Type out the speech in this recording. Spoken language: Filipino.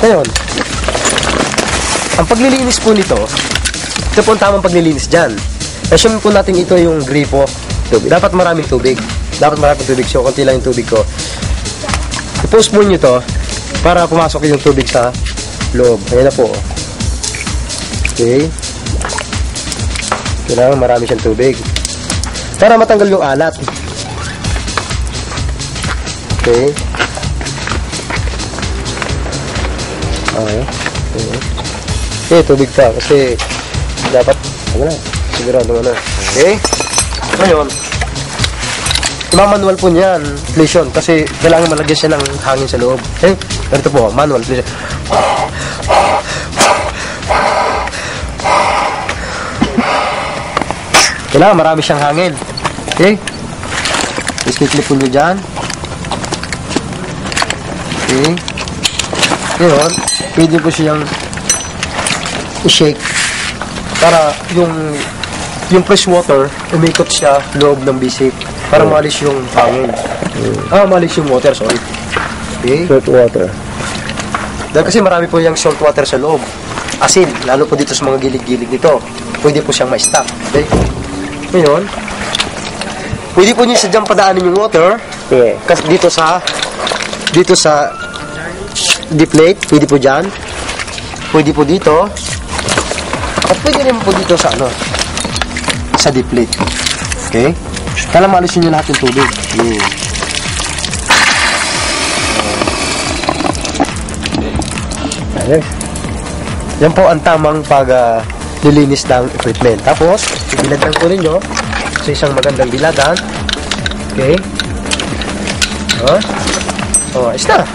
Ngayon, ang paglilinis po nito, ito po ang tamang paglilinis dyan. Assume po natin ito yung gripo tubig. Dapat maraming tubig. So, konti lang yung tubig ko. I-post mo nyo to para pumasok yung tubig sa loob. Ayan na po. Okay. Kailangan marami siyang tubig. Para matanggal yung alat. Okay. Okay, tubig pa kasi dapat sigurado na. Okay? Ngayon, manual po niyan, inflation, kasi kailangan malagyan siya ng hangin sa loob. Okay? Ganito po, manual inflation. Kailangan marami siyang hangin. Okay? Iskiklip po nyo dyan. Okay? Ngayon, pwede po siyang i-shake para yung fresh water, umikot siya loob ng bisik para malis yung hangin. Malis yung water, sorry. Okay? Salt water. Dahil kasi marami po yung salt water sa loob. Asin, lalo po dito sa mga gilid-gilid nito. Pwede po siyang ma-stop. Okay? Ngayon, pwede po nyo sadyang padaanin yung water. Yeah. Kasi dito sa deflate, pwede po dyan. Pwede po dito. At pwede rin po dito sa deflate. Okay? Kaya malisin nyo lahat yung tubig. Okay. Yan po ang tamang paglilinis ng equipment. Tapos, ibilad lang po ninyo sa isang magandang bilagan. Okay? Ayos na.